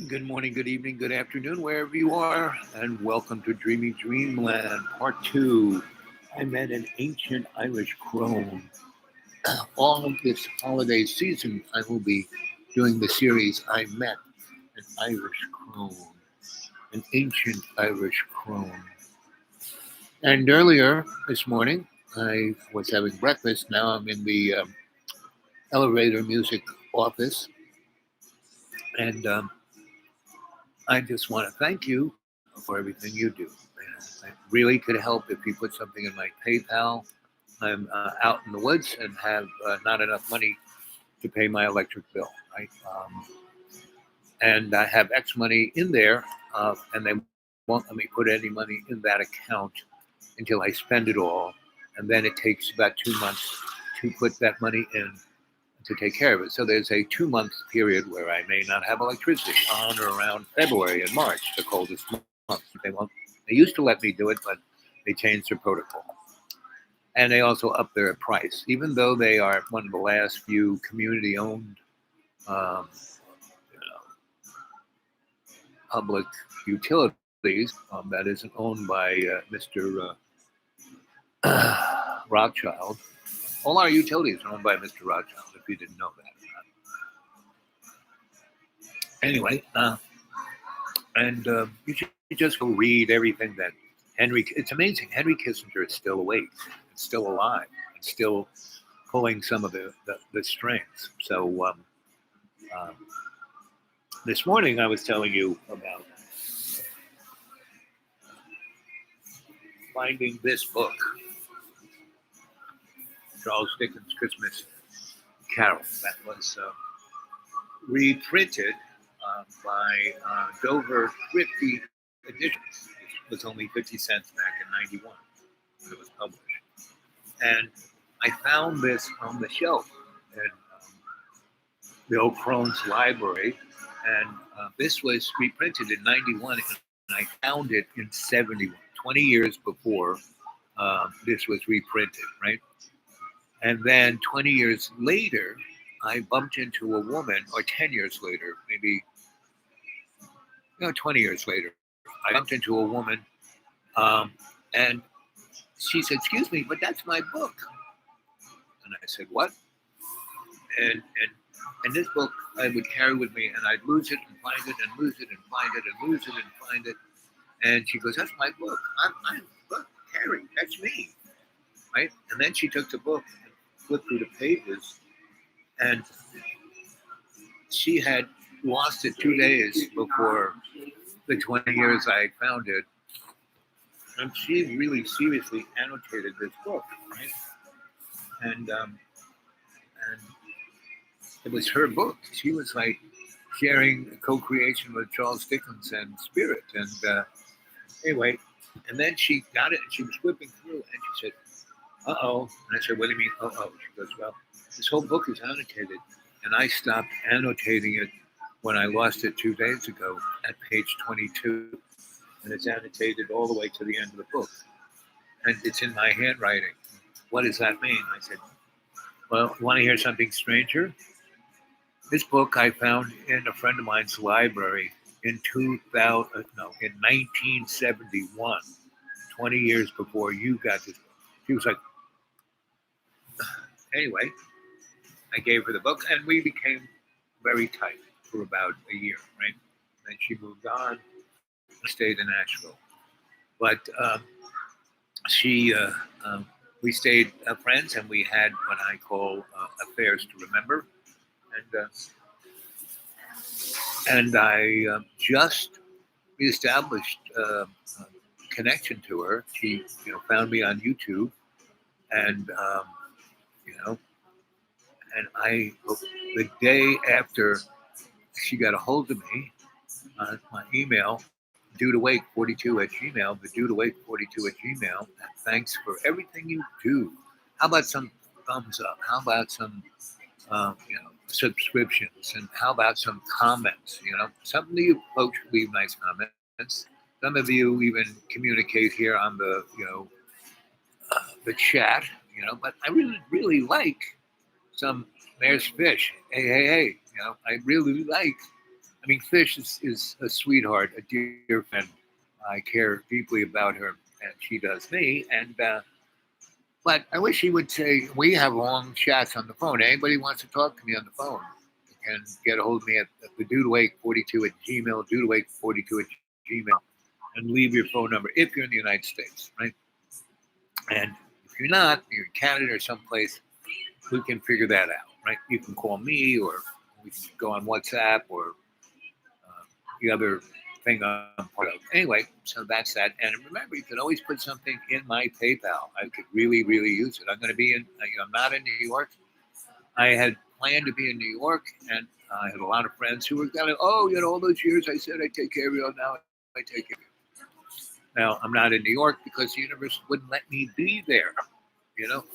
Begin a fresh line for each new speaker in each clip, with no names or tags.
Good morning, good evening, good afternoon, wherever you are, and welcome to Dreamy Dreamland Part 2. I met an ancient Irish crone. All of this holiday season, I will be doing the series I Met an Irish Crone, an ancient Irish crone. And earlier this morning, I was having breakfast. Now I'm in the elevator music office, and I just want to thank you for everything you do. It really could help if you put something in my PayPal. I'm out in the woods and have not enough money to pay my electric bill, right? And I have X money in there, and they won't let me put any money in that account until I spend it all. And then it takes about 2 months to put that money in to take care of it. So there's a 2 month period where I may not have electricity on or around February and March, the coldest months. They won't. They used to let me do it, but they changed their protocol, and they also upped their price. Even though they are one of the last few community-owned um, you know, public utilities that isn't owned by Mr. Rothschild. All our utilities are owned by Mr. Rothschild. If you didn't know that. Anyway, and you should just go read everything that Henry. It's amazing. Henry Kissinger is still awake. It's still alive. It's still pulling some of the strings. So um, this morning I was telling you about finding this book, Charles Dickens' Christmas Carol, that was reprinted by Dover Thrifty Editions. It was only 50 cents back in '91 when it was published. And I found this on the shelf in the Oak Crone's library. And this was reprinted in '91, and I found it in '71, 20 years before this was reprinted, right? And then 20 years later, I bumped into a woman, or 10 years later, maybe, 20 years later, I bumped into a woman, and she said, "Excuse me, but that's my book." And I said, "What?" And this book I would carry with me, and I'd lose it and find it, and lose it and find it, and lose it and find it. And she goes, "That's my book. I'm look, Carrie, that's me." Right? And then she took the book and flipped through the pages, and she had lost it 2 days before the 20 years I found it. And she really seriously annotated this book, right? And it was her book. She was like sharing co-creation with Charles Dickens and Spirit. And anyway, and then she got it and she was flipping through and she said, "Uh-oh." And I said, "What do you mean, uh-oh?" She goes, "Well, this whole book is annotated." And I stopped annotating it when I lost it 2 days ago at page 22. And it's annotated all the way to the end of the book. And it's in my handwriting. What does that mean? I said, "Well, you want to hear something stranger? This book I found in a friend of mine's library in 2000, no, in 1971, 20 years before you got this book." She was like, anyway, I gave her the book and we became very tight for about a year, right? Then she moved on, stayed in Nashville. But she, we stayed friends and we had what I call affairs to remember. And I just reestablished connection to her. She, found me on YouTube, and you know, and the day after she got a hold of me, my email, dudewake42@gmail, the dudewake42@gmail. Thanks for everything you do. How about some thumbs up? How about some, subscriptions? And how about some comments? Some of you folks leave nice comments. Some of you even communicate here on the chat. But I really, really like some Mare's Fish. Hey, hey, hey. I really like I mean, Fish is a sweetheart, a dear friend. I care deeply about her, and she does me. And but I wish he would say we have long chats on the phone. Anybody wants to talk to me on the phone can get a hold of me at the dudewake42 at gmail, dudewake42 at gmail, and leave your phone number if you're in the United States, right? And if you're not, you're in Canada or someplace, we can figure that out, right? You can call me, or we can go on WhatsApp, or the other thing I'm part of. Anyway, so that's that. And remember, you can always put something in my PayPal. I could really, really use it. I'm going to be I'm not in New York. I had planned to be in New York, and I had a lot of friends who were kind of, all those years I said I'd take care of you, now I take care of you. Now, I'm not in New York because the universe wouldn't let me be there,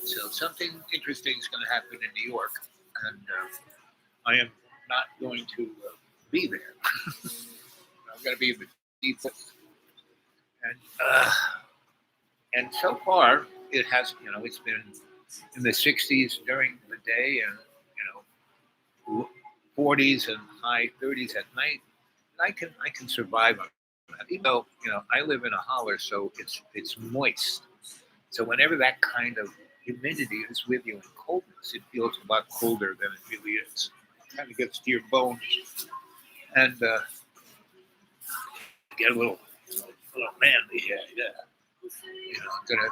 So something interesting is going to happen in New York, and I am not going to be there. I'm going to be in the deep and so far it has, it's been in the 60s during the day, and 40s and high 30s at night. And I can survive on that, even though I live in a holler, so it's moist. So whenever that kind of humidity is with you in coldness, it feels a lot colder than it really is. It kind of gets to your bones, and get a little manly. Yeah. I'm gonna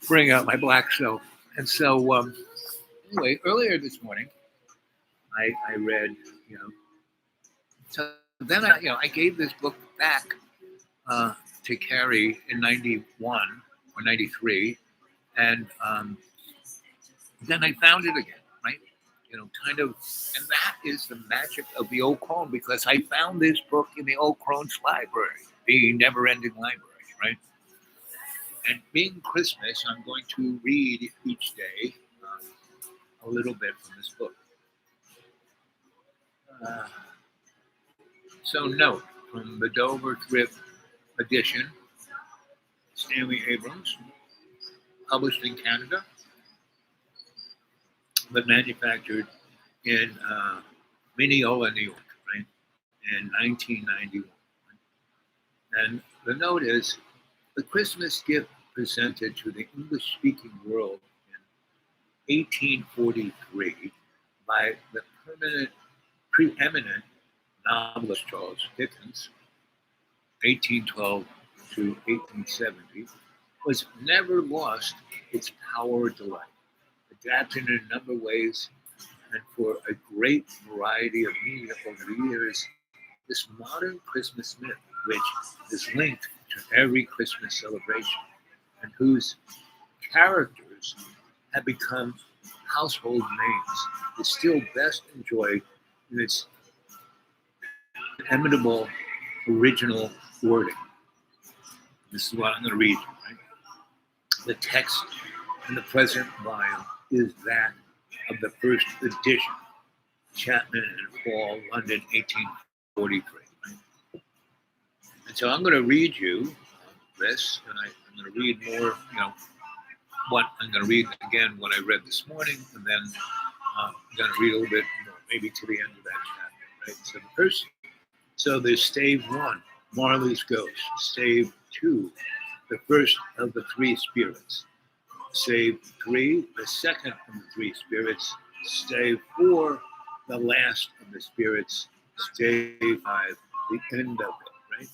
bring out my black self. And so anyway, earlier this morning, I read, So then I gave this book back to Carrie in '91 or '93, and then I found it again, right? Kind of, and that is the magic of the Old Crone, because I found this book in the Old Crone's library, the never-ending library, right? And being Christmas, I'm going to read each day a little bit from this book. So note from the Dover Thrift edition, Stanley Abrams, published in Canada, but manufactured in Mineola, New York, right, in 1991. And the note is, the Christmas gift presented to the English-speaking world in 1843 by the preeminent novelist Charles Dickens, 1812 to 1870, was never lost its power or delight. Adapted in a number of ways and for a great variety of media over the years, this modern Christmas myth, which is linked to every Christmas celebration and whose characters have become household names, is still best enjoyed in its imitable original wording. This is what I'm going to read. Right? The text in the present volume is that of the first edition, Chapman and Hall, London, 1843. Right? And so I'm going to read you this, and I'm going to read more, what I'm going to read again what I read this morning, and then I'm going to read a little bit more, maybe to the end of that chapter. Right? So the first, there's stave 1, Marley's Ghost. Stave 2, the first of the three spirits. Stave 3, the second of the three spirits. Stave 4, the last of the spirits. Stave 5, the end of it, right?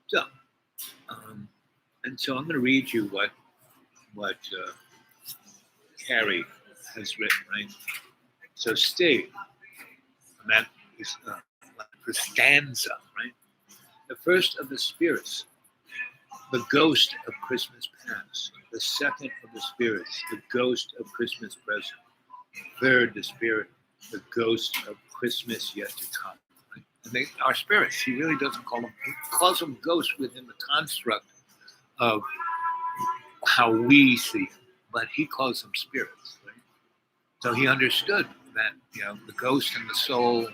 So, and so I'm going to read you what Carrie has written, right? So stave, and that is for stanza, right? The first of the spirits, the ghost of Christmas past. The second of the spirits, the ghost of Christmas present. Third, the spirit, the ghost of Christmas yet to come. Right? And they are spirits. He really doesn't call them, he calls them ghosts within the construct of how we see them, but he calls them spirits. Right? So he understood that, the ghost and the soul,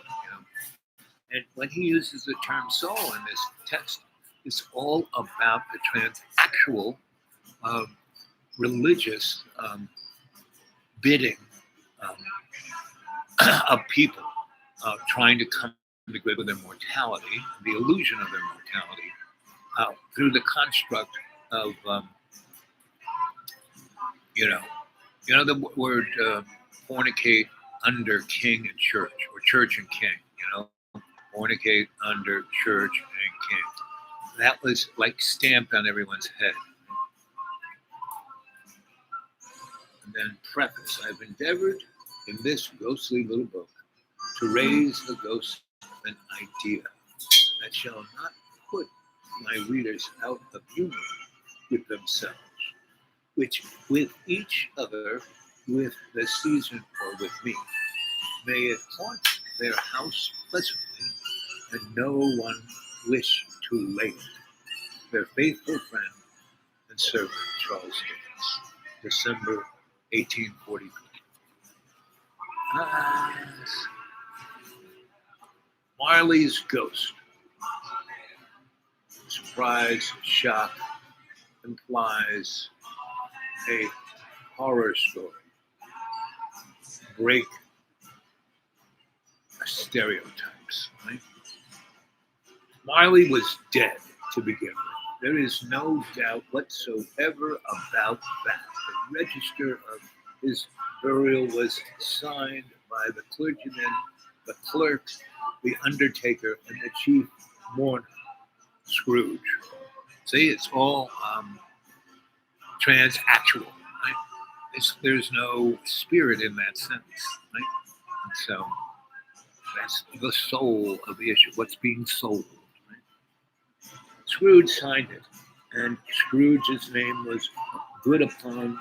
and when he uses the term soul in this text, it's all about the actual religious bidding of people, trying to come to grips with their mortality, the illusion of their mortality, through the construct of, you know, the word fornicate under king and church, or church and king, fornicate under church and king. That was like stamped on everyone's head. And then preface, I've endeavored in this ghostly little book to raise the ghost of an idea that shall not put my readers out of humor with themselves, which with each other, with the season, or with me, may it haunt their house pleasantly, and no one wish to lay it. Their faithful friend and servant, Charles Dickens, December 1843. Marley's Ghost. Surprise, shock, implies a horror story. Break stereotypes, right? Marley was dead to begin with. There is no doubt whatsoever about that. The register of his burial was signed by the clergyman, the clerk, the undertaker, and the chief mourner, Scrooge. See, it's all transactual, right? There's no spirit in that sentence, right? And so that's the soul of the issue, what's being sold. Right? Scrooge signed it, and Scrooge's name was good upon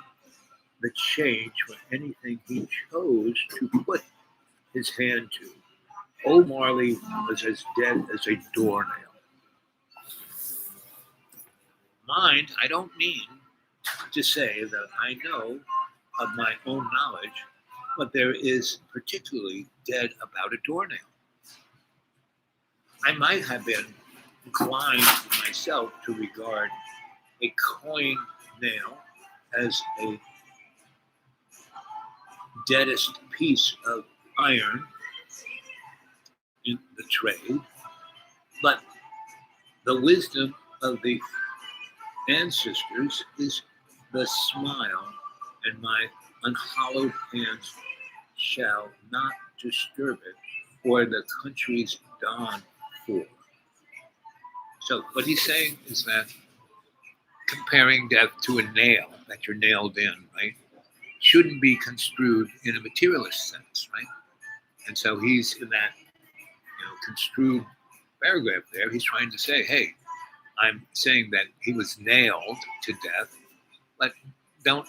the change for anything he chose to put his hand to. Old Marley was as dead as a doornail. Mind, I don't mean to say that I know of my own knowledge what there is particularly dead about a doornail. I might have been inclined myself to regard a coin nail as a deadest piece of iron in the trade, but the wisdom of the ancestors is the smile, and my unhallowed hands shall not disturb it, or the country's dawn for. So what he's saying is that comparing death to a nail that you're nailed in, right, shouldn't be construed in a materialist sense, right? And so he's in that, construed paragraph there. He's trying to say, hey, I'm saying that he was nailed to death, but don't,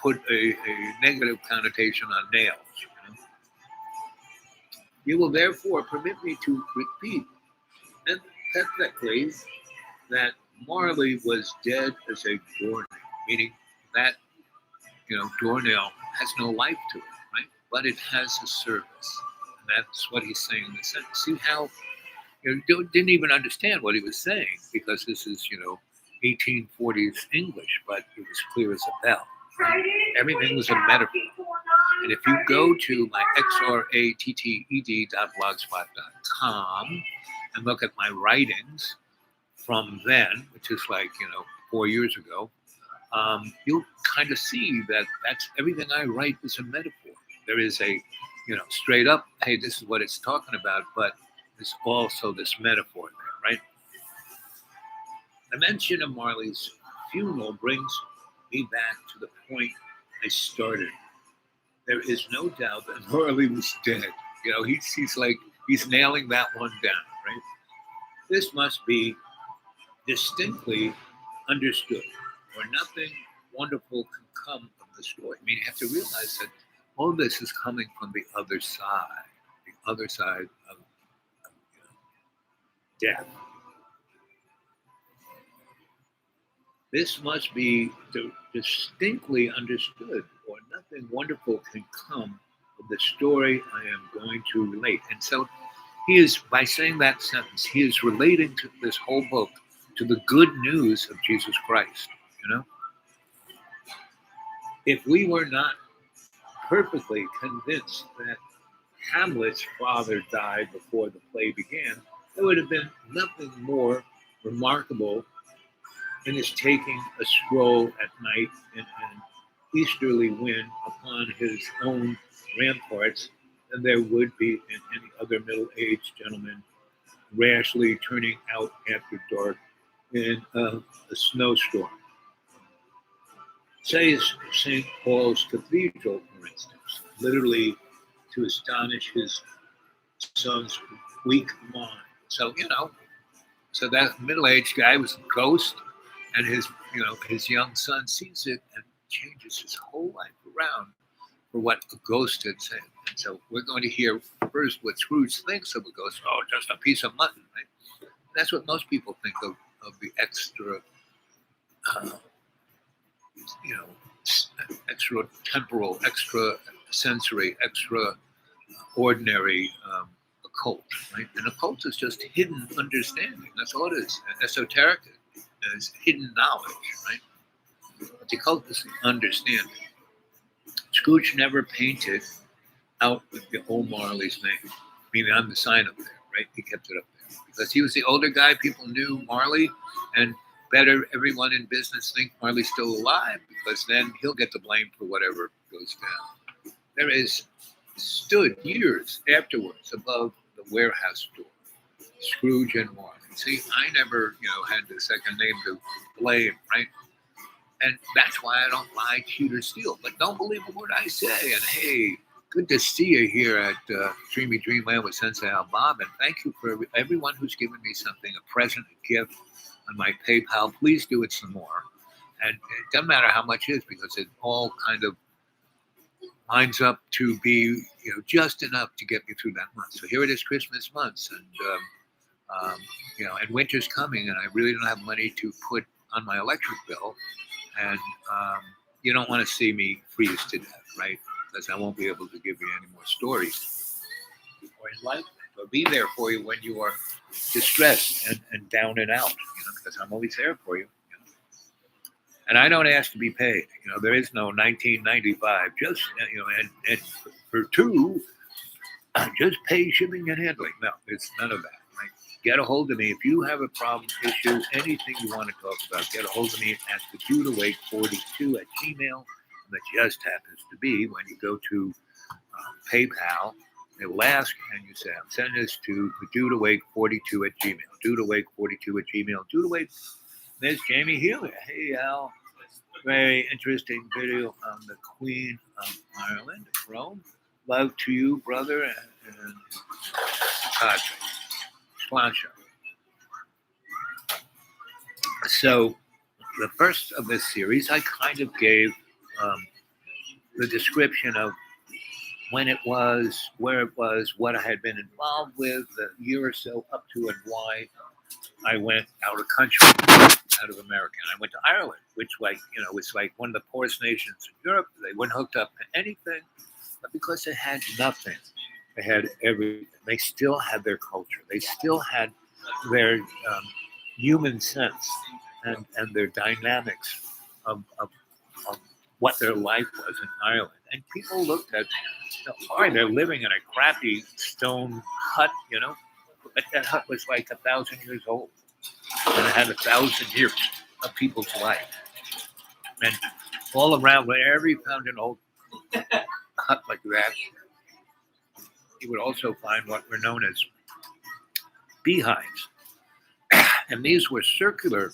put a negative connotation on nails. You will therefore permit me to repeat emphatically that Marley was dead as a doornail, meaning that, doornail has no life to it, right? But it has a service. And that's what he's saying in the sentence. See how didn't even understand what he was saying, because this is, 1840s English, but it was clear as a bell. Right? Everything was a metaphor. And if you go to my xratted.blogspot.com and look at my writings from then, which is like, 4 years ago, you'll kind of see that that's everything I write is a metaphor. There is a, straight up, hey, this is what it's talking about, but there's also this metaphor there, right? The mention of Marley's funeral brings me back to the point I started. There is no doubt that Marley was dead. He's nailing that one down, right? This must be distinctly understood, or nothing wonderful can come of the story. I mean, you have to realize that all this is coming from the other side of death. This must be distinctly understood, or nothing wonderful can come of the story I am going to relate. And so he is, by saying that sentence, he is relating to this whole book to the good news of Jesus Christ, If we were not perfectly convinced that Hamlet's father died before the play began, there would have been nothing more remarkable than his taking a stroll at night in an easterly wind upon his own ramparts than there would be in any other middle-aged gentleman rashly turning out after dark in a snowstorm. Say St. Paul's Cathedral, for instance, literally to astonish his son's weak mind. So, so that middle-aged guy was a ghost, and his young son sees it and changes his whole life around for what a ghost had said. And so we're going to hear first what Scrooge thinks of a ghost. Oh, just a piece of mutton, right? That's what most people think of the extra, extra temporal, extra sensory, extra ordinary occult, right? And occult is just hidden understanding. That's all it is. Esoteric is hidden knowledge, right? But the occult is understanding. Scrooge never painted out with the old Marley's name, meaning on the sign up there, right? He kept it up there because he was the older guy. People knew Marley, and better everyone in business think Marley's still alive because then he'll get the blame for whatever goes down. There is stood years afterwards above the warehouse door, Scrooge and Marley. See, I never, had the second name to blame, right? And that's why I don't buy Tudor Steel. But don't believe a word I say. And hey, good to see you here at Dreamy Dreamland with Sensei Al Bob. And thank you for everyone who's given me something, a present, a gift on my PayPal. Please do it some more. And it doesn't matter how much it is because it all kind of lines up to be, just enough to get me through that month. So here it is, Christmas months, and and winter's coming, and I really don't have money to put on my electric bill, and you don't want to see me freeze to death, right? Because I won't be able to give you any more stories or enlightenment or be there for you when you are distressed and down and out, because I'm always there for you. And I don't ask to be paid. There is no 1995. Just and for two, just pay shipping and handling. No, it's none of that. Right? Get a hold of me if you have a problem, issues, anything you want to talk about. Get a hold of me at the Judawake42 at Gmail. And that just happens to be when you go to PayPal. It will ask, and you say, I'm sending this to the Judawake42 at Gmail. Judawake42 at Gmail. Judawake. There's Jamie Healy. Hey, Al. Very interesting video on the Queen of Ireland, Rome. Love to you, brother, and Sláinte. So, the first of this series, I kind of gave the description of when it was, where it was, what I had been involved with, the year or so up to, and why I went out of country, out of America. And I went to Ireland, which, it's like one of the poorest nations in Europe. They weren't hooked up to anything, but because they had nothing, they had everything. They still had their culture. They still had their human sense and their dynamics of what their life was in Ireland. And people looked at, fine, they're living in a crappy stone hut, but that hut was like 1,000 years old. And it had 1,000 years of people's life. And all around, wherever you found an old hut like that, you would also find what were known as beehives. And these were circular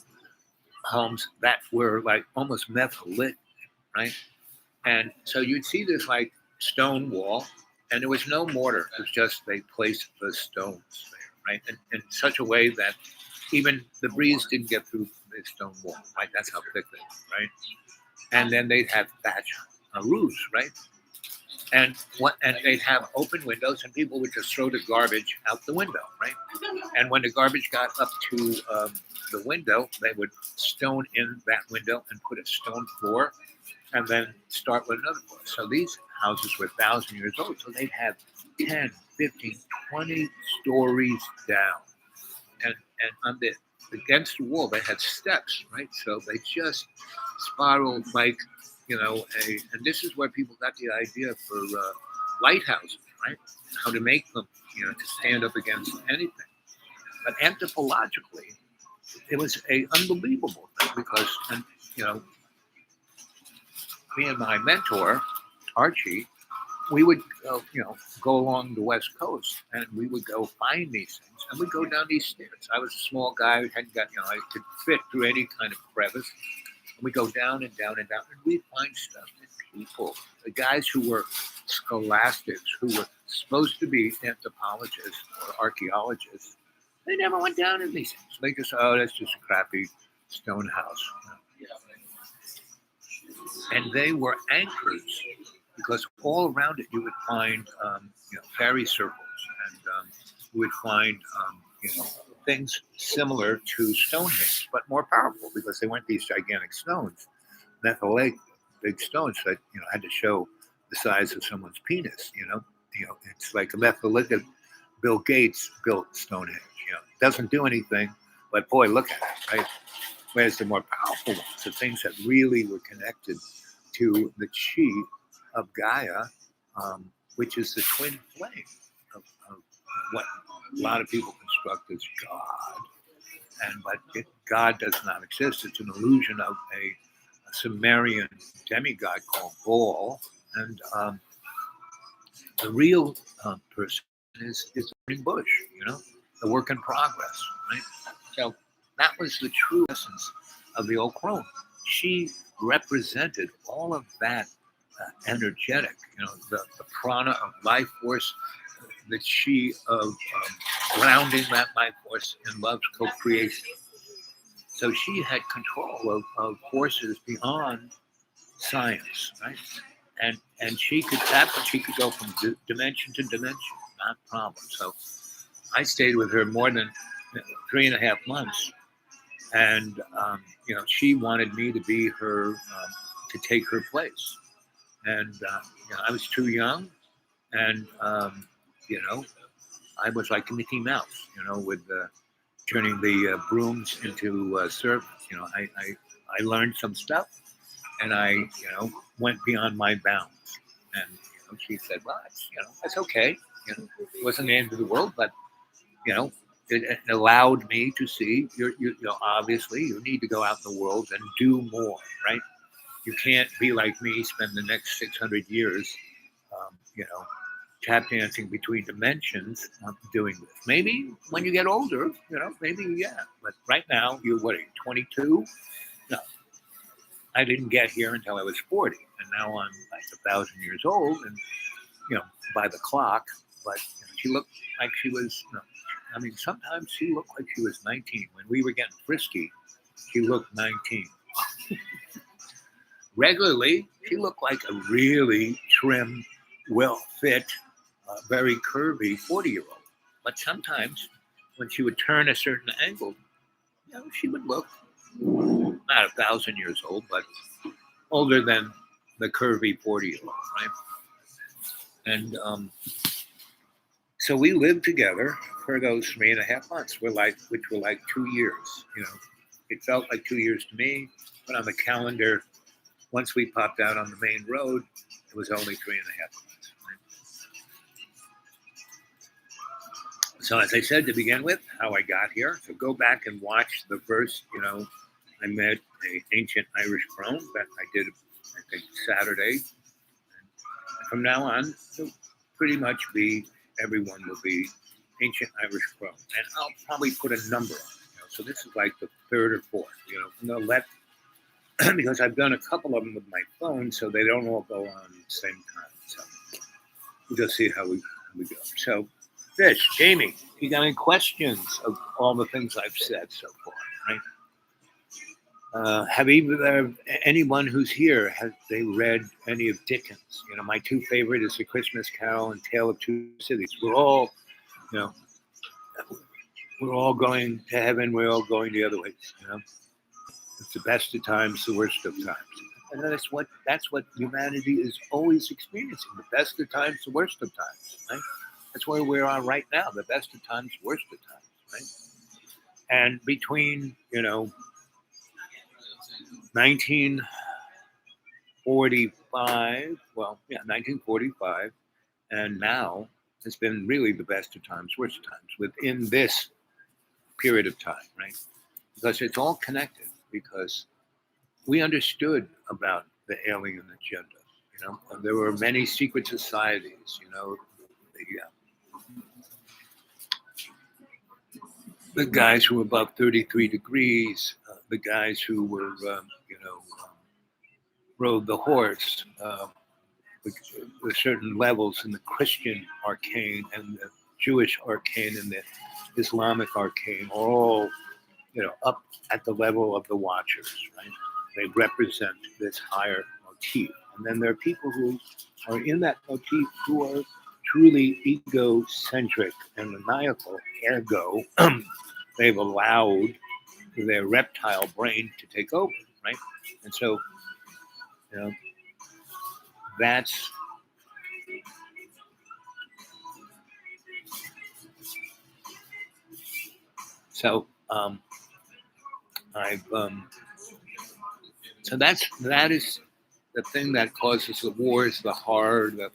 homes that were like almost meth lit, right? And so you'd see this like stone wall, and there was no mortar. It was just they placed the stones there, right? And in such a way that even the breeze didn't get through the stone wall, right? That's how thick they were, right? And then they'd have thatch roofs, right? And they'd have open windows, and people would just throw the garbage out the window, right? And when the garbage got up to the window, they would stone in that window and put a stone floor, and then start with another floor. So these houses were 1,000 years old, so they'd have 10, 15, 20 stories down. And on against the wall, they had steps, right? So they just spiraled like, and this is where people got the idea for lighthouses, right? How to make them, to stand up against anything. But anthropologically, it was a unbelievable thing because, and you know, me and my mentor Archie, we would go along the West Coast and we would go find these things and we'd go down these stairs. I was a small guy who hadn't got, I could fit through any kind of crevice. And we go down and down and down and we find stuff that people, the guys who were scholastics, who were supposed to be anthropologists or archaeologists, they never went down in these things. They just, oh, that's just a crappy stone house. And they were anchors because all around it you would find fairy circles and you would find things similar to Stonehenge, but more powerful because they weren't these gigantic stones, methyllite, big stones that had to show the size of someone's penis. It's like a methyllite. Bill Gates built Stonehenge. Doesn't do anything, but boy, look at it, right? Whereas the more powerful ones, the things that really were connected to the chi of Gaia, which is the twin flame of what a lot of people construct as God. But God does not exist. It's an illusion of a Sumerian demigod called Baal. And the real person is the burning bush, the work in progress, right? So that was the true essence of the old crone. She represented all of that energetic, the prana of life force, the chi of grounding that life force in love's co-creation. So she had control of forces beyond science, right? And she could go from dimension to dimension, not a problem. So I stayed with her more than 3.5 months, and she wanted me to be her, to take her place, and I was too young, and I was like Mickey Mouse, with turning the brooms into servants. I learned some stuff, and I went beyond my bounds, and she said, well, that's okay. It wasn't the end of the world, but it allowed me to see obviously you need to go out in the world and do more, right? You can't be like me, spend the next 600 years, tap dancing between dimensions, doing this. Maybe when you get older, maybe, yeah. But right now, what are you, 22? No, I didn't get here until I was 40. And now I'm like 1,000 years old and, by the clock. But she looked like she was, sometimes she looked like she was 19. When we were getting frisky, she looked 19. Regularly, she looked like a really trim, well-fit, very curvy 40-year-old. But sometimes when she would turn a certain angle, she would look not 1,000 years old, but older than the curvy 40-year-old, right? And so we lived together for those 3.5 months, which were like 2 years. It felt like 2 years to me, but on the calendar, once we popped out on the main road, it was only 3.5 months. Right? So as I said to begin with, how I got here, so go back and watch the first, I met an ancient Irish crone that I did, I think, Saturday. And from now on, it'll pretty much be, everyone will be ancient Irish crone. And I'll probably put a number on it. So this is like the third or fourth. I'm going to let, because I've done a couple of them with my phone, so they don't all go on at the same time. So we'll just see how we go. So, Fish, Jamie, you got any questions of all the things I've said so far, right? Have anyone who's here, have they read any of Dickens? My two favorite is The Christmas Carol and Tale of Two Cities. We're all going to heaven. We're all going the other way. It's the best of times, the worst of times. And that's what humanity is always experiencing. The best of times, the worst of times, right? That's where we are right now. The best of times, worst of times, right? And between, 1945, 1945 And now it's been really the best of times, worst of times within this period of time, right? Because it's all connected. Because we understood about the alien agenda. There were many secret societies. The guys who were above 33 degrees, the guys who were, rode the horse, with certain levels in the Christian arcane and the Jewish arcane and the Islamic arcane, are all, up at the level of the watchers, right? They represent this higher motif. And then there are people who are in that motif who are truly egocentric and maniacal, ergo, they've allowed their reptile brain to take over, right? And so, that's so. I've so that is the thing that causes the wars, the horror, the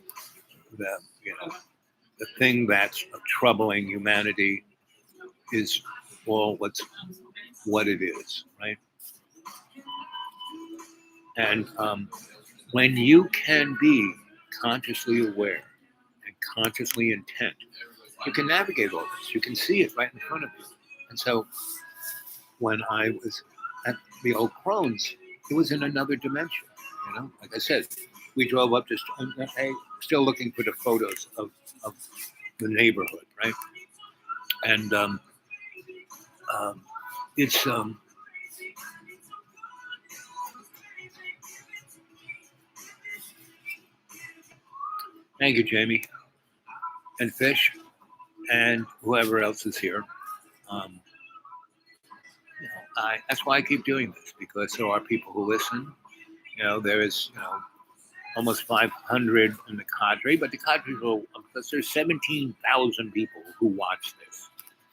the thing that's troubling humanity is all what it is, right? And when you can be consciously aware and consciously intent, you can navigate all this. You can see it right in front of you. And so when I was at the old Crohn's, it was in another dimension. Like I said, we drove up to, still looking for the photos of the neighborhood, right? And it's thank you, Jamie, and Fish, and whoever else is here. That's why I keep doing this, because there are people who listen. There is almost 500 in the cadre, but the cadre will, because there's 17,000 people who watch this,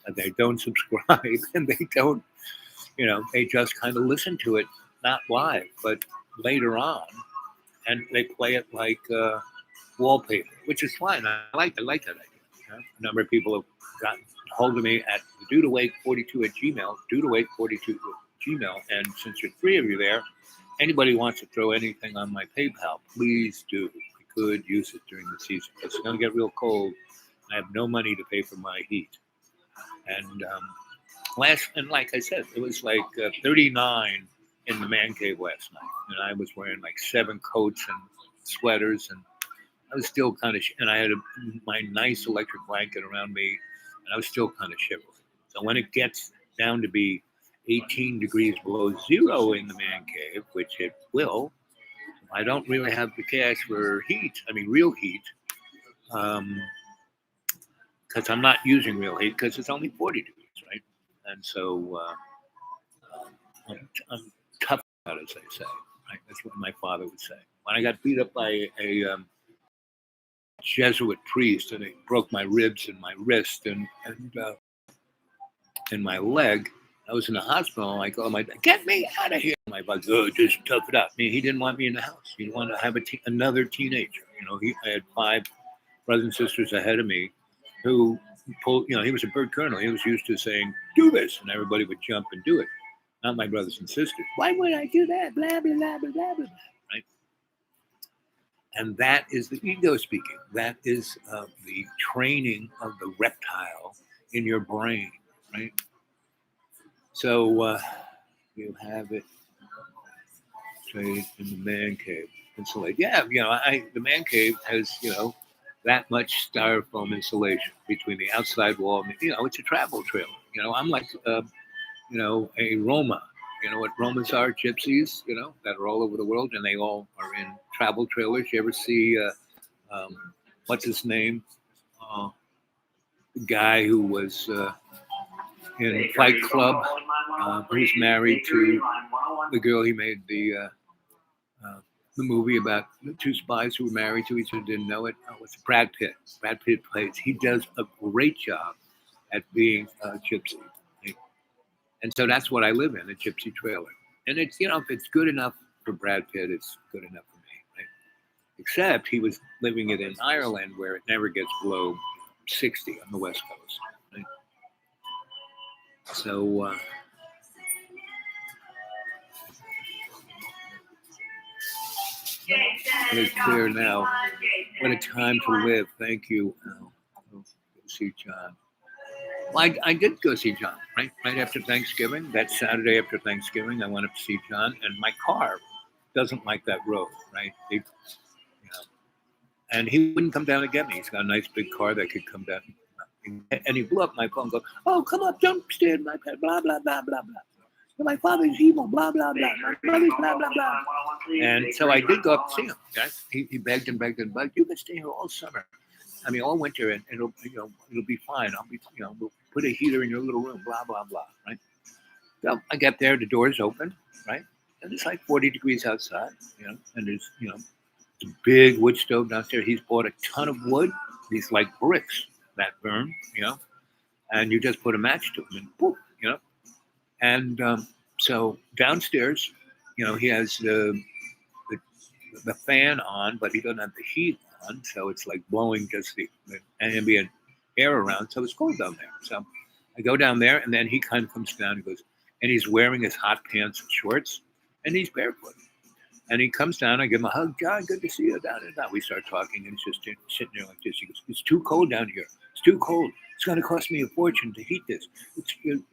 and they don't subscribe, and they don't, they just kind of listen to it, not live, but later on, and they play it like wallpaper, which is fine. I like that idea. A number of people have gotten hold of me at dudewake42@gmail, dudewake42@gmail, and since there's three of you there, anybody wants to throw anything on my PayPal, please do. I could use it during the season. It's going to get real cold. I have no money to pay for my heat. And like I said, it was like 39 in the man cave last night, and I was wearing like 7 coats and sweaters, and I was still kind of, and I had my nice electric blanket around me, and I was still kind of shivering. So when it gets down to be 18 degrees below zero in the man cave, which it will, I don't really have the cash for heat. I mean, real heat, because I'm not using real heat because it's only 40 degrees, right? And so I'm tough out, as they say. Right? That's what my father would say. When I got beat up by a Jesuit priest, and it broke my ribs and my wrist and my leg, I was in the hospital. Like, oh my, get me out of here! My father, oh, just tough it up. I mean, he didn't want me in the house. He wanted to have another teenager. I had 5 brothers and sisters ahead of me who pulled. He was a bird colonel. He was used to saying, "Do this," and everybody would jump and do it. Not my brothers and sisters. Why would I do that? Blah blah blah blah blah blah. Right. And that is the ego speaking. That is the training of the reptile in your brain, right? So you have it trade in the man cave. Insulate. Yeah, the man cave has, that much styrofoam insulation between the outside wall and, it's a travel trailer. I'm like, a Roma. You know what Romas are? Gypsies, that are all over the world, and they all are in travel trailers. You ever see, what's his name? The guy who was in Fight Club, who's married to the girl he made the movie about the 2 spies who were married to each other, didn't know it. It's Brad Pitt. Brad Pitt plays. He does a great job at being a gypsy. And so that's what I live in, a gypsy trailer. And it's, if it's good enough for Brad Pitt, it's good enough for me, right? except he was living it in Ireland where it never gets below 60 on the West Coast. Right? So it is clear now. What a time to live. Thank you. Go see John. Well, I did go see John, right after Thanksgiving. That Saturday after Thanksgiving, I went up to see John, and my car doesn't like that road, right? And he wouldn't come down to get me. He's got a nice big car that could come down. And he blew up my phone and go, "Oh, come up, don't stay in my car, blah, blah, blah, blah, blah. My father's evil, blah, blah, blah. My brother's blah, blah, blah." And so I did go up to see him. Guys. He begged and begged and begged. "You can stay here all summer. I mean, all winter, and it'll be fine. We'll put a heater in your little room, blah, blah, blah," right? So I get there, the door's open, right? And it's like 40 degrees outside, and there's, a big wood stove downstairs. He's bought a ton of wood. These like bricks that burn, and you just put a match to them and poof, And so downstairs, he has the fan on, but he doesn't have the heat on. So it's like blowing just the ambient air around. So it's cold down there. So I go down there, and then he kind of comes down and goes, and he's wearing his hot pants and shorts, and he's barefoot. And he comes down, I give him a hug. "John, good to see you." Down and down. We start talking, and he's just sitting there like this. He goes, "It's too cold down here. It's too cold. It's going to cost me a fortune to heat this." And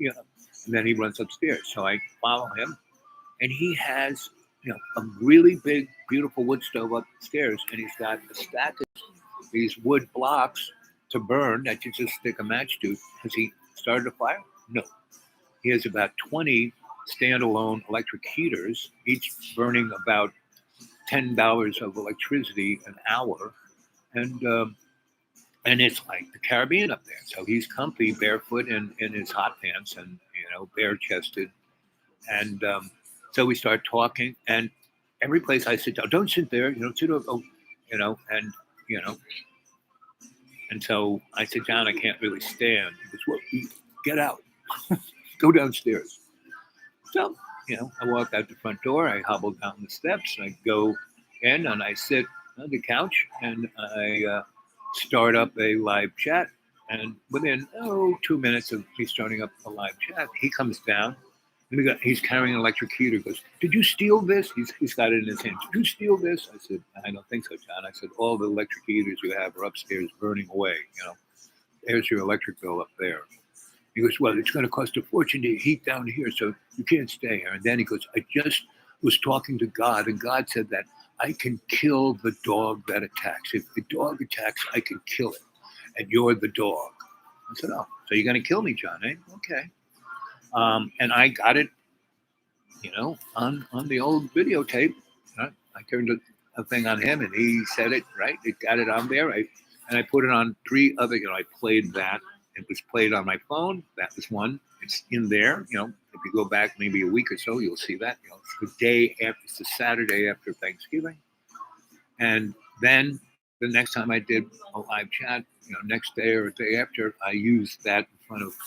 then he runs upstairs. So I follow him, and he has, a really big, beautiful wood stove upstairs, and he's got a stack of these wood blocks to burn that you just stick a match to. Has he started a fire? No. He has about 20 standalone electric heaters, each burning about $10 of electricity an hour, and it's like the Caribbean up there. So he's comfy, barefoot, in his hot pants, and bare chested, and so we start talking. And every place I sit down, "Don't sit there, sit over," and so I sit down. I can't really stand. He goes, "Well, get out, go downstairs." So, I walk out the front door, I hobble down the steps, I go in, and I sit on the couch, and I start up a live chat. And within 2 minutes of me starting up a live chat, he comes down, and he's carrying an electric heater. He goes, "Did you steal this?" He's got it in his hand. "Did you steal this?" I said, "I don't think so, John." I said, "All the electric heaters you have are upstairs burning away. There's your electric bill up there." He goes, "Well, it's going to cost a fortune to heat down here, so you can't stay here." And then he goes, "I just was talking to God, and God said that I can kill the dog that attacks. If the dog attacks, I can kill it, and you're the dog." I said, "Oh, so you're going to kill me, John, eh? Okay." And I got it, on the old videotape. Right? I turned a thing on him, and he said it, right? It got it on there. And I put it on 3 other, I played that. It was played on my phone. That was one. It's in there. If you go back maybe a week or so, you'll see that. It's the day after. It's the Saturday after Thanksgiving. And then the next time I did a live chat, next day or a day after, I used that in front of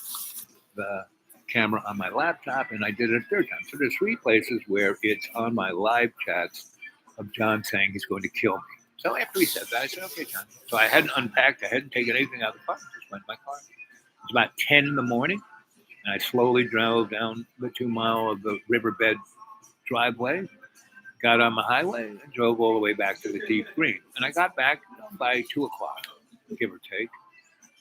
the camera on my laptop, and I did it a third time. So there's 3 places where it's on my live chats of John saying he's going to kill me. So after he said that, I said, "Okay, John." So I hadn't unpacked. I hadn't taken anything out of the car. I just went in my car. It was about 10 in the morning, and I slowly drove down the 2 mile of the riverbed driveway, got on the highway, and drove all the way back to the Deep Green. And I got back by 2 o'clock, give or take.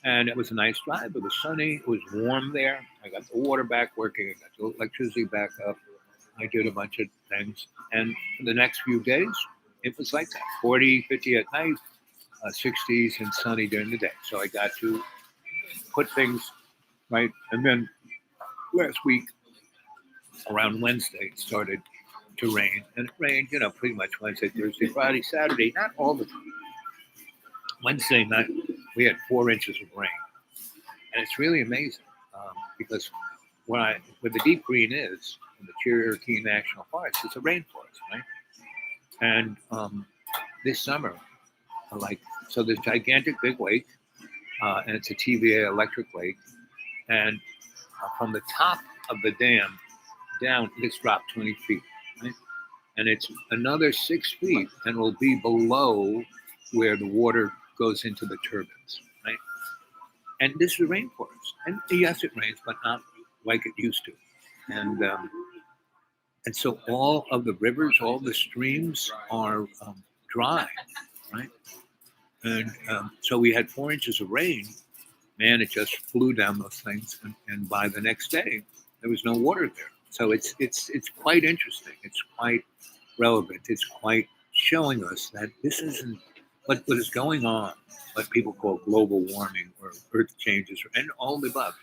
And it was a nice drive. It was sunny. It was warm there. I got the water back working. I got the electricity back up. I did a bunch of things. And for the next few days, it was like that, 40, 50 at night, 60s and sunny during the day. So I got to put things right. And then last week, around Wednesday, it started to rain. And it rained, pretty much Wednesday, Thursday, Friday, Saturday, not all the time. Wednesday night, we had 4 inches of rain. And it's really amazing because where the Deep Green is, in the Cherokee National Forest, it's a rainforest, right? And this summer, so there's a gigantic big lake, and it's a TVA electric lake. And from the top of the dam down, it's dropped 20 feet, right? and it's another 6 feet, and will be below where the water goes into the turbines, right? And this is rainforest, and yes, it rains, but not like it used to, and and so all of the rivers, all the streams are dry, right? And so we had 4 inches of rain. Man, it just flew down those things, and by the next day, there was no water there. So it's quite interesting. It's quite relevant. It's quite showing us that this isn't what is going on. What people call global warming or earth changes, and all the above,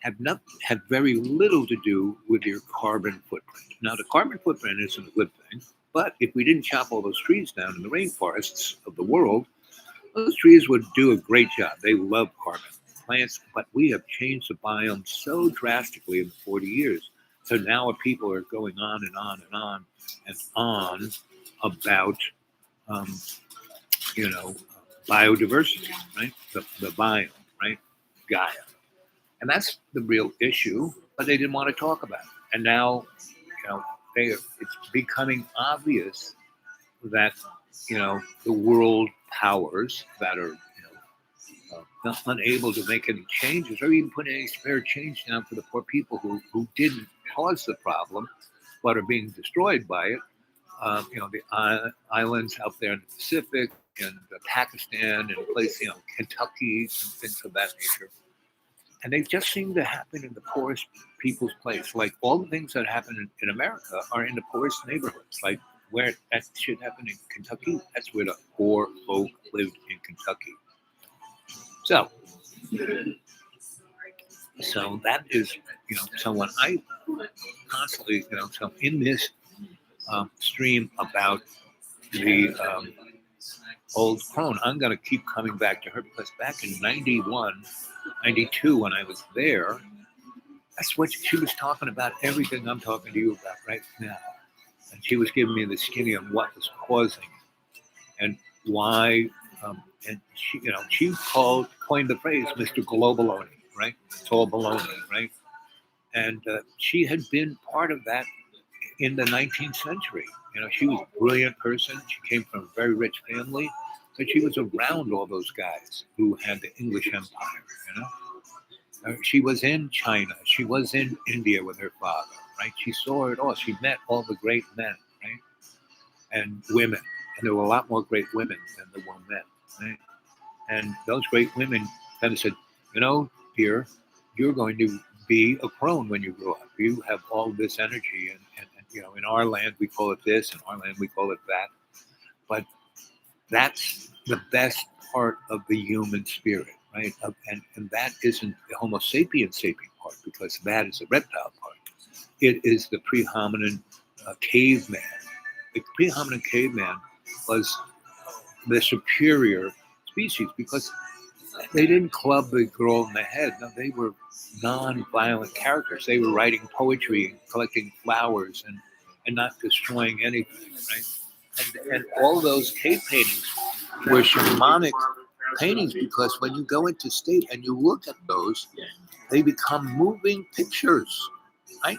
have very little to do with your carbon footprint. Now, the carbon footprint isn't a good thing, but if we didn't chop all those trees down in the rainforests of the world, those trees would do a great job. They love carbon plants, but we have changed the biome so drastically in 40 years. So now people are going on and on and on and on about, um, you know, biodiversity, right? The biome, right? Gaia. And that's the real issue, but they didn't want to talk about it. And now, it's becoming obvious that, the world powers that are, not unable to make any changes or even put any spare change down for the poor people who didn't cause the problem, but are being destroyed by it. The islands out there in the Pacific and Pakistan and place, Kentucky and things of that nature. And they just seem to happen in the poorest people's place. Like all the things that happen in America are in the poorest neighborhoods. Like where that shit happened in Kentucky, that's where the poor folk lived in Kentucky. So, so that is, so when I constantly, so in this stream about the old crone, I'm going to keep coming back to her because back in 91, 92, when I was there, that's what she was talking about, everything I'm talking to you about right now. And she was giving me the skinny on what was causing and why. And she coined the phrase Mr. Globaloni, right? It's all baloney, right? And she had been part of that in the 19th century. She was a brilliant person. She came from a very rich family, but she was around all those guys who had the English Empire, She was in China. She was in India with her father, right? She saw it all. She met all the great men, right? And women. And there were a lot more great women than there were men, right? And those great women kind of said, dear, you're going to be a crone when you grow up. You have all this energy. And in our land, we call it this. In our land, we call it that. But that's the best part of the human spirit, right? And that isn't the Homo sapiens sapien part, because that is the reptile part. It is the pre-hominid caveman. The pre-hominid caveman was the superior species because they didn't club the girl in the head. No, they were non-violent characters. They were writing poetry and collecting flowers and not destroying anything, right? And all those cave paintings were shamanic paintings because when you go into state and you look at those, they become moving pictures, right?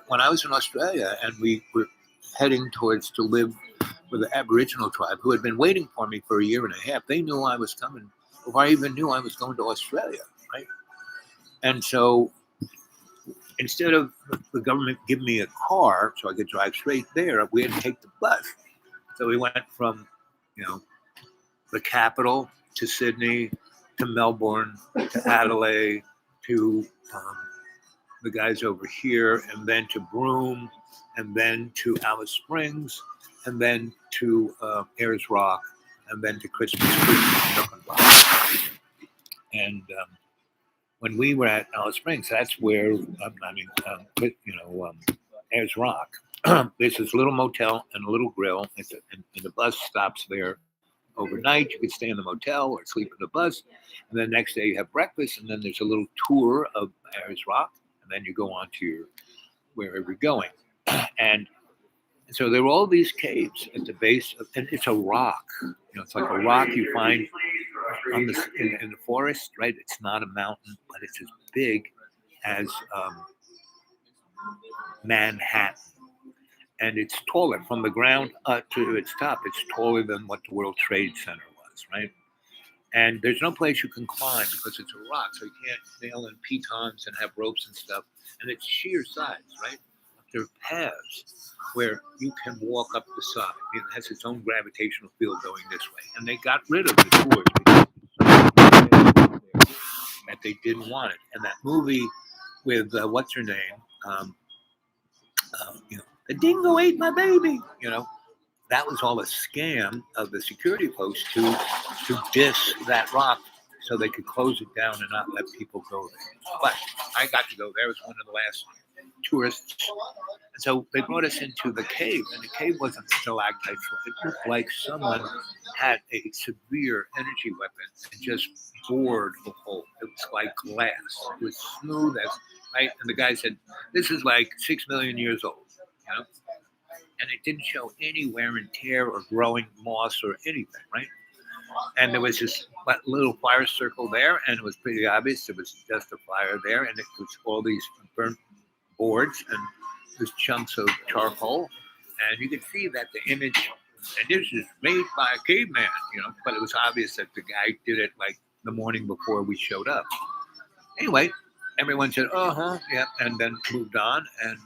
When I was in Australia and we were heading towards to live with the Aboriginal tribe who had been waiting for me for a year and a half, they knew I was coming before I even knew I was going to Australia, right? And so instead of the government giving me a car so I could drive straight there, we had to take the bus. So we went from, the capital to Sydney, to Melbourne, to Adelaide, to the guys over here, and then to Broome, and then to Alice Springs, and then to Ayers Rock, and then to Christmas Creek. And when we were at Alice Springs, that's where, Ayers Rock, there's this little motel and a little grill, and the bus stops there overnight. You could stay in the motel or sleep in the bus, and then the next day you have breakfast, and then there's a little tour of Ayers Rock, and then you go on to your wherever you're going. And so there were all these caves at the base of, and it's a rock. It's like a rock you find on in the forest, right? It's not a mountain, but it's as big as Manhattan. and it's taller from the ground to its top. It's taller than what the World Trade Center was, right? And there's no place you can climb because it's a rock, so you can't nail in pitons and have ropes and stuff. And it's sheer sides, right? There are paths where you can walk up the side. It has its own gravitational field going this way. And they got rid of the tours because that they didn't want it. And that movie with what's her name? Um, the dingo ate my baby. That was all a scam of the security folks to diss that rock so they could close it down and not let people go there. But I got to go there. I was one of the last tourists. And so they brought us into the cave, and the cave wasn't stalactites. It looked like someone had a severe energy weapon and just bored a hole. It was like glass. It was smooth as, right? And the guy said, this is like 6 million years old, And it didn't show any wear and tear or growing moss or anything, right? And there was this little fire circle there, and it was pretty obvious it was just a fire there, and it was all these burnt boards and these chunks of charcoal, and you could see that the image, and this is made by a caveman, but it was obvious that the guy did it like the morning before we showed up. Anyway, everyone said, yeah, and then moved on, and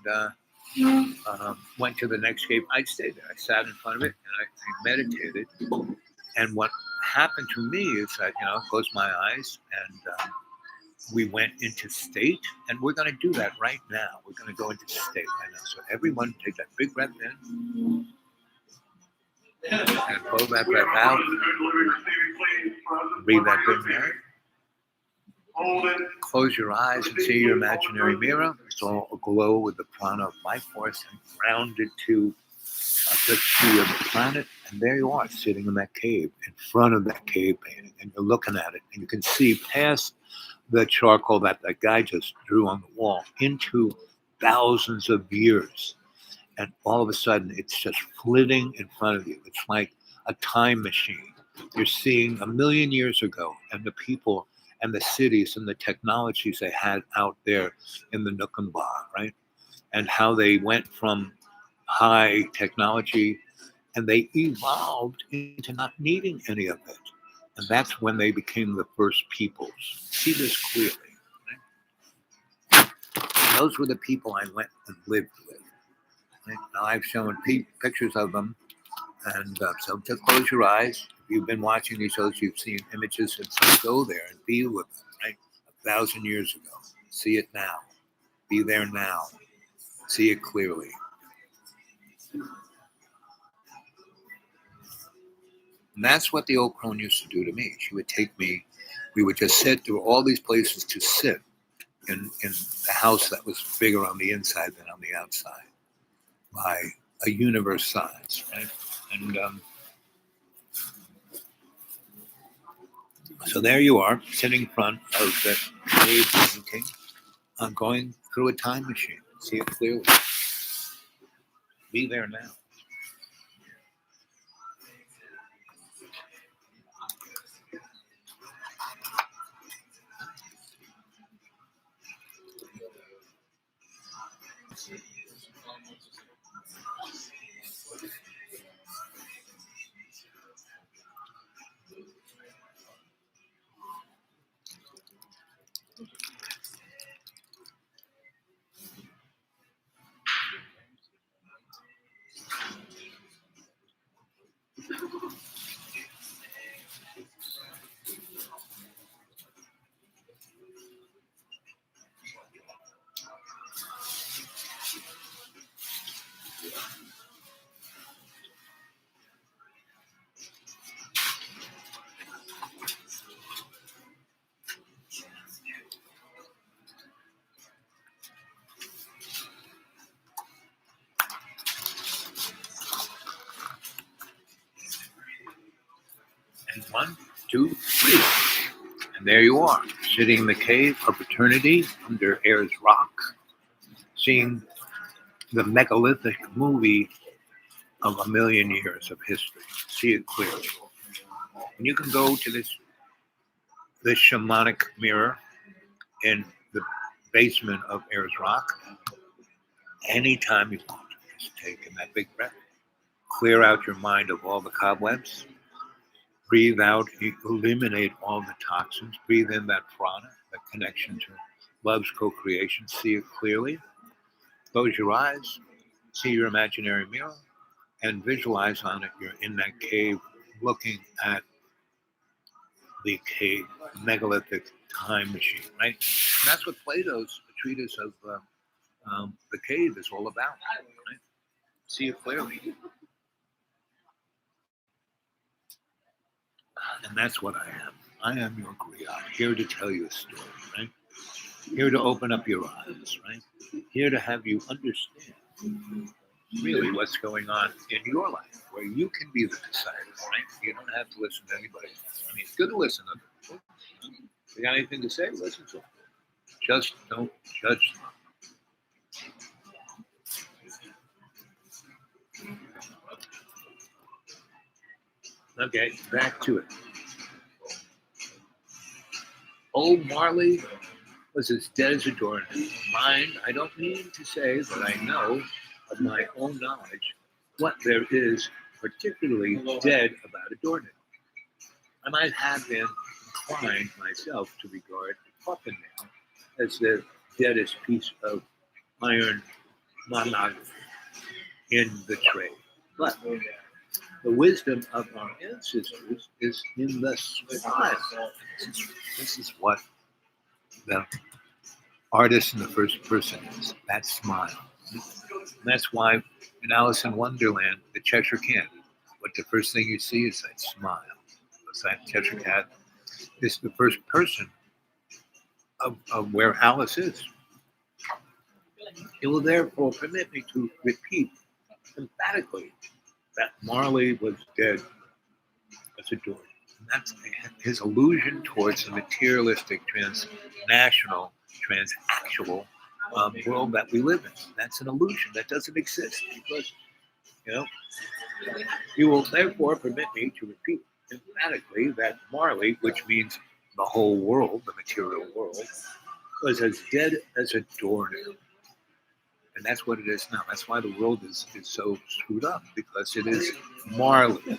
went to the next cave. I stayed there. I sat in front of it, and I meditated. And what happened to me is that, I closed my eyes, and we went into state, and we're going to do that right now. We're going to go into state right now. So everyone take that big breath in, and blow that breath out. Breathe that breath in. Close your eyes and see your imaginary mirror. It's all aglow with the prana of life force and grounded to the chi of the planet. And there you are, sitting in that cave, in front of that cave painting, and you're looking at it, and you can see past the charcoal that guy just drew on the wall into thousands of years. And all of a sudden, it's just flitting in front of you. It's like a time machine. You're seeing 1 million years ago, and the people and the cities and the technologies they had out there in the Nukumba, right? And how they went from high technology and they evolved into not needing any of it. And that's when they became the first peoples. See this clearly. Right? And those were the people I went and lived with. Right? Now I've shown pictures of them. And so just close your eyes. If you've been watching these shows, you've seen images, and so go there and be with them, right? 1,000 years ago. See it now. Be there now. See it clearly. And that's what the old crone used to do to me. She would take me, we would just sit, there were all these places to sit in the house that was bigger on the inside than on the outside by a universe size, right? And so there you are, sitting in front of the cave painting, going through a time machine. See it clearly. Be there now. And 1, 2, 3. And there you are, sitting in the cave of eternity under Ayers Rock, seeing the megalithic movie of 1 million years of history. See it clearly. And you can go to this shamanic mirror in the basement of Ayers Rock anytime you want. Just take in that big breath. Clear out your mind of all the cobwebs. Breathe out, eliminate all the toxins. Breathe in that prana, that connection to love's co-creation. See it clearly. Close your eyes. See your imaginary mirror and visualize on it. You're in that cave looking at the cave, megalithic time machine, right? And that's what Plato's treatise of the cave is all about, right? See it clearly. And that's what I am. I am your griot, here to tell you a story, right? Here to open up your eyes, right? Here to have you understand really what's going on in your life, where you can be the decider, right? You don't have to listen to anybody. I mean, it's good to listen to people. If you got anything to say, listen to them. Just don't judge them. Okay, back to it. Old Marley was as dead as a doornail. Mind, I don't mean to say that I know of my own knowledge what there is particularly dead about a doornail. I might have been inclined myself to regard a coffin nail as the deadest piece of iron monography in the trade. But the wisdom of our ancestors is in the smile. This is what the artist in the first person is, that smile. And that's why in Alice in Wonderland, the Cheshire Cat, what the first thing you see is that smile. Because that Cheshire Cat is the first person of where Alice is. It will therefore permit me to repeat emphatically that Marley was dead as a door. And that's his allusion towards the materialistic, transnational, transactual world that we live in. That's an illusion that doesn't exist because, you will therefore permit me to repeat emphatically that Marley, which means the whole world, the material world, was as dead as a doornail. And that's what it is now. That's why the world is so screwed up, because it is Marley.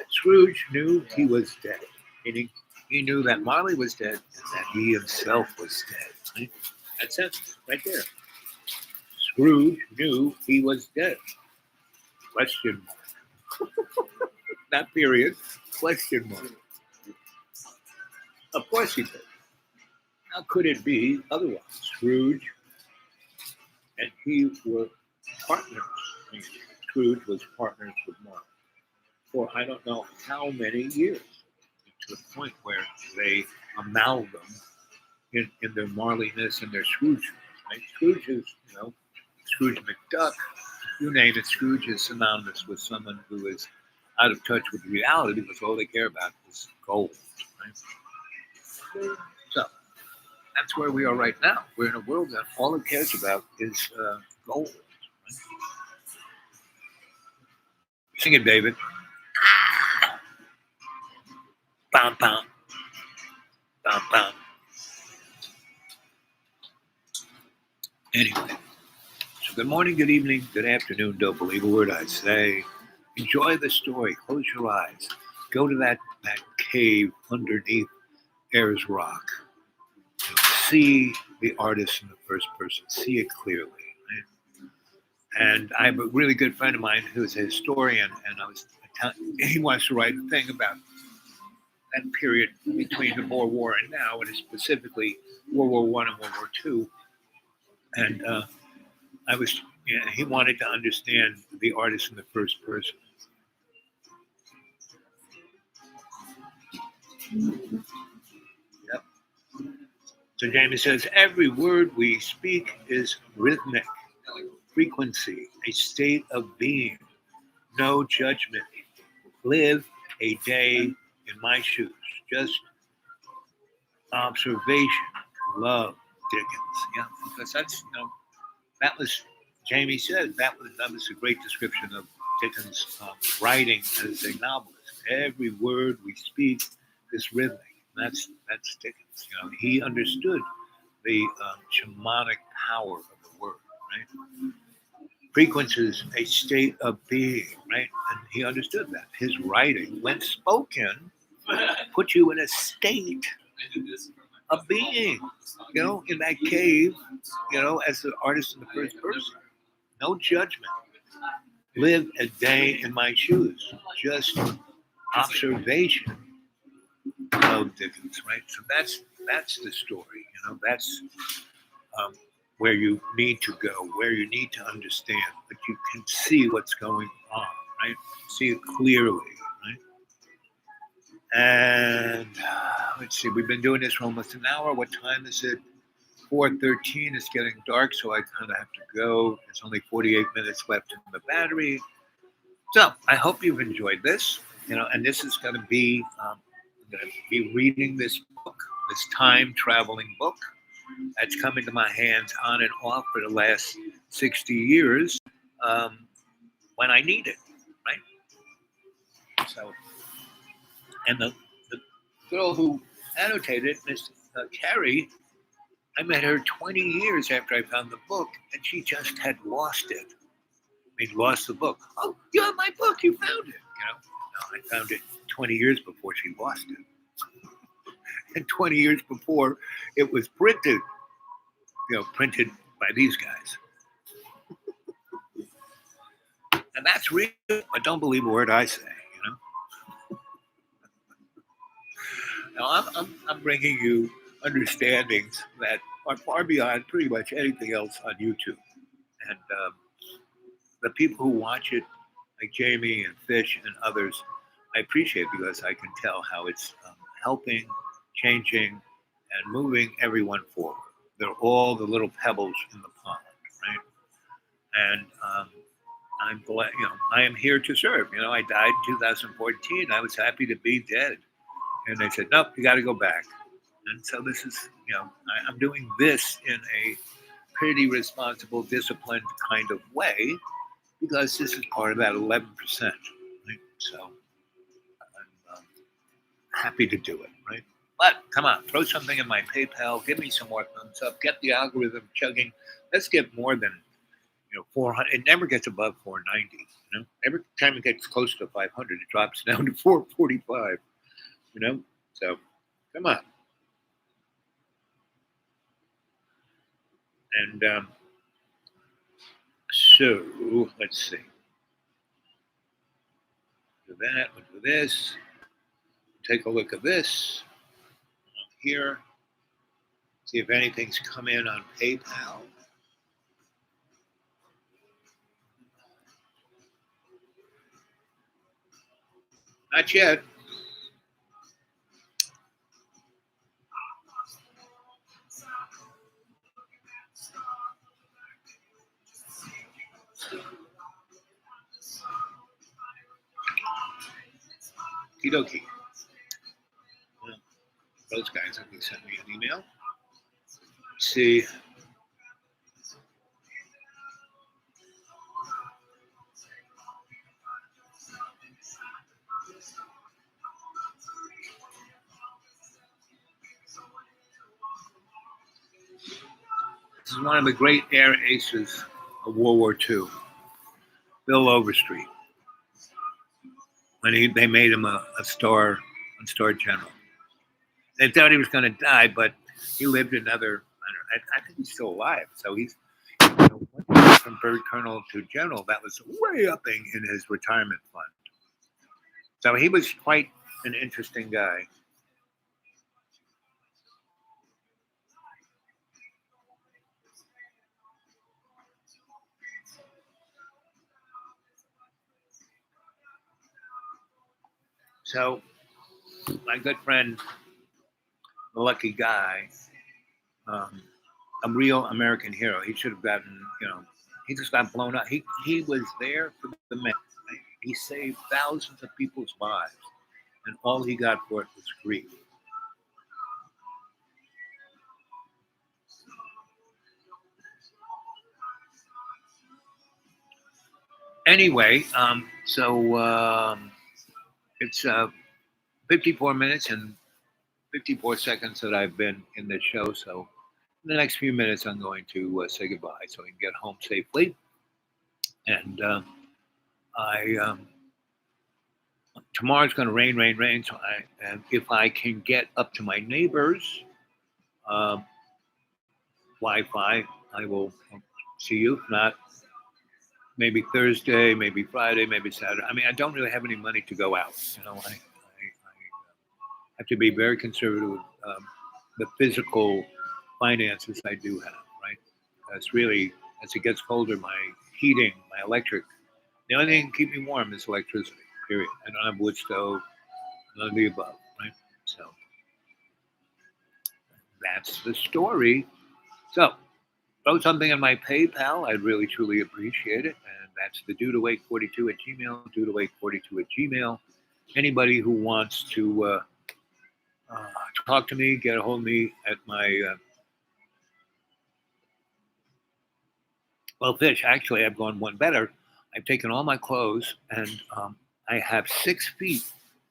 Scrooge knew he was dead. Meaning he knew that Marley was dead and that he himself was dead. Right? That's it, right there. Scrooge knew he was dead. Question mark. Not period. Question mark. Of course he did. How could it be otherwise? Scrooge and he were partners. I mean, Scrooge was partners with Marley for I don't know how many years, to the point where they amalgam in their Marleyness and their Scrooge. Right? Scrooge is, Scrooge McDuck, you name it, Scrooge is synonymous with someone who is out of touch with reality because all they care about is gold. Right? So that's where we are right now. We're in a world that all it cares about is gold. Right? Sing it, David. Bam, bam. Bam, bam. Anyway, so good morning, good evening, good afternoon. Don't believe a word I say. Enjoy the story. Close your eyes. Go to that cave underneath Ayers Rock. See the artist in the first person. See it clearly. Right? And I have a really good friend of mine who's a historian, and he wants to write a thing about that period between the Boer War and now, and specifically World War I and World War II. And he wanted to understand the artist in the first person. Yep. So Jamie says, every word we speak is rhythmic, frequency, a state of being, no judgment. Live a day in my shoes, just observation, love, Dickens. Yeah, because that's, that was, Jamie said, that was a great description of Dickens' writing as a novelist. Every word we speak is rhythmic. That's Dickens. He understood the shamanic power of the word, right? Frequencies a state of being, right? And he understood that. His writing, when spoken, put you in a state of being, in that cave, as the artist in the first person. No judgment. Live a day in my shoes. Just observation of Dickens, right? So that's the story. That's um, where you need to go, where you need to understand, but you can see what's going on, right? See it clearly, right? And let's see, we've been doing this for almost an hour. What time is it? 4:13. It's getting dark, so I kind of have to go. There's only 48 minutes left in the battery. So I hope you've enjoyed this. And this is going to be, I'm going to be reading this book, this time traveling book that's come into my hands on and off for the last 60 years when I need it, right? So, and the girl who annotated, Miss Carrie, I met her 20 years after I found the book, and she just had lost it. Lost the book. Oh, you have my book. You found it. No, I found it 20 years before she lost it. And 20 years before it was printed, printed by these guys. And that's real, but don't believe a word I say, Now, I'm bringing you understandings that are far beyond pretty much anything else on YouTube. And the people who watch it, like Jamie and Fish and others, I appreciate because I can tell how it's helping, changing, and moving everyone forward. They're all the little pebbles in the pond, right? And I'm glad, I am here to serve. I died in 2014. I was happy to be dead. And they said, nope, you got to go back. And so this is, I'm doing this in a pretty responsible, disciplined kind of way because this is part of that 11%. Right? So I'm happy to do it, right? But come on, throw something in my PayPal, give me some more thumbs up, get the algorithm chugging. Let's get more than 400. It never gets above 490. Every time it gets close to 500, it drops down to 445. So come on. And so let's see. Do that. We'll do this. Take a look at this here. See if anything's come in on PayPal. Not yet. Okie well, those guys have sent me an email. Let's see. This is one of the great air aces of World War II, Bill Overstreet. When they made him a star general. They thought he was going to die, but he lived another. I think he's still alive. So he's from bird colonel to general. That was way upping in his retirement fund. So he was quite an interesting guy. So my good friend, the lucky guy, a real American hero. He should have gotten, he just got blown up. He was there for the men. Right? He saved thousands of people's lives, and all he got for it was grief. Anyway, it's 54 minutes and 54 seconds that I've been in this show. So in the next few minutes, I'm going to say goodbye so I can get home safely. And I tomorrow's going to rain, rain, rain. So and if I can get up to my neighbor's um, Wi-Fi, I will see you. If not, maybe Thursday, maybe Friday, maybe Saturday. I mean, I don't really have any money to go out. I have to be very conservative with the physical finances I do have, right? That's really, as it gets colder, my heating, my electric, the only thing that can keep me warm is electricity, period. I don't have wood stove, none of the above, right? So that's the story. So throw something in my PayPal. I'd really, truly appreciate it. And that's the dudewake42 at Gmail, dudewake42 at Gmail. Anybody who wants to uh, talk to me, get a hold of me at my, well, Fish, actually, I've gone one better. I've taken all my clothes and I have 6 feet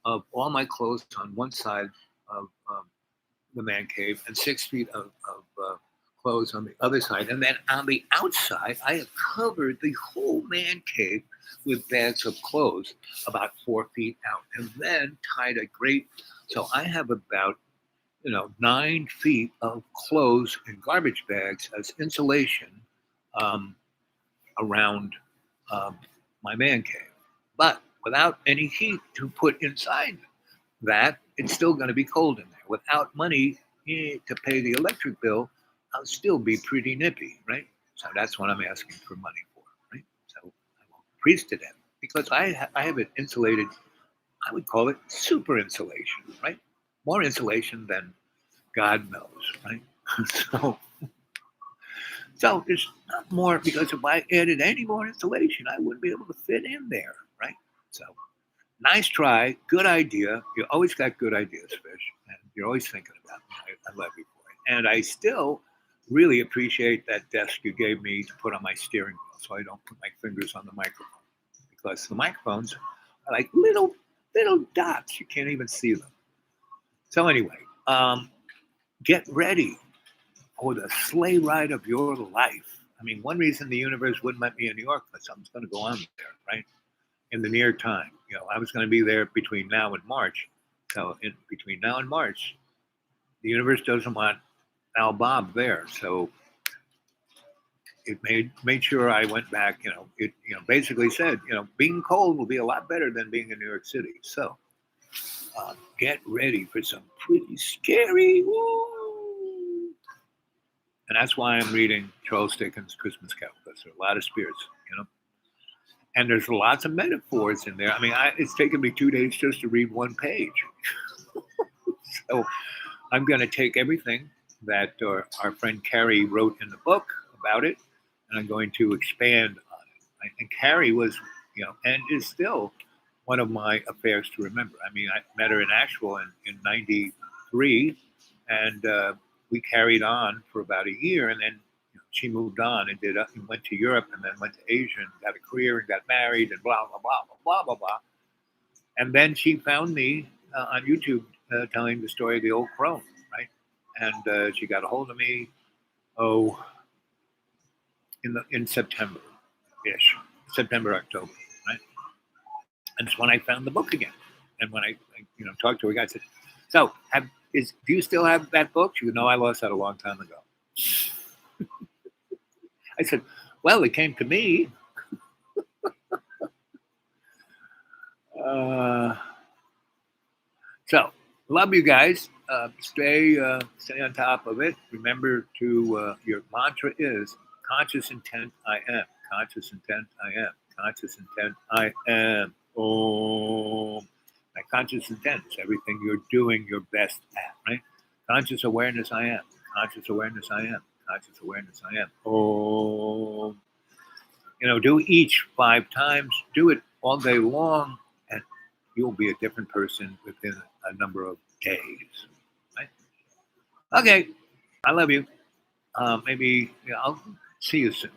of all my clothes on one side of the man cave and 6 feet of clothes on the other side. And then on the outside, I have covered the whole man cave with bags of clothes about 4 feet out and then tied a great, so I have about 9 feet of clothes in garbage bags as insulation um, around um, my man cave. But without any heat to put inside that, it's still going to be cold in there. Without money to pay the electric bill, I'll still be pretty nippy, right? So that's what I'm asking for money for, right? So I won't freeze to death because I have it insulated. I would call it super insulation, right? More insulation than God knows, right? so so there's not more because if I added any more insulation, I wouldn't be able to fit in there, right? So nice try, good idea. You always got good ideas, Fish, and you're always thinking about me. I love you for it, and I still really appreciate that desk you gave me to put on my steering wheel, so I don't put my fingers on the microphone because the microphones are like little dots. You can't even see them. So anyway, get ready for the sleigh ride of your life. I mean, one reason the universe wouldn't let me in New York because something's going to go on there, right? In the near time. I was going to be there between now and March. So in between now and March, the universe doesn't want Al Bob there. So it made sure I went back. It basically said being cold will be a lot better than being in New York City. So get ready for some pretty scary. Woo! And that's why I'm reading Charles Dickens' Christmas Carol because there are a lot of spirits. And there's lots of metaphors in there. I mean, it's taken me 2 days just to read one page. So I'm going to take everything that our friend Carrie wrote in the book about it, and I'm going to expand on it. And Carrie was, and is still one of my affairs to remember. I mean, I met her in Asheville in '93, and we carried on for about a year, and then she moved on and and went to Europe and then went to Asia and got a career and got married and blah blah blah blah blah blah blah. And then she found me on YouTube telling the story of the old crone, right? And she got a hold of me, oh, in September ish, September October, right? And it's when I found the book again. And when I talked to her, I said, "So, do you still have that book?" She goes, "No, I lost that a long time ago." I said, "Well, it came to me." Uh, so, love you guys. Stay on top of it. Remember to your mantra is conscious intent. I am conscious intent. I am conscious intent. I am. Oh, my conscious intent is everything you're doing your best at. Right? Conscious awareness. I am conscious awareness. I am conscious awareness. I am. Oh. Do each 5 times, do it all day long, and you'll be a different person within a number of days. Right? Okay, I love you. Maybe I'll see you soon.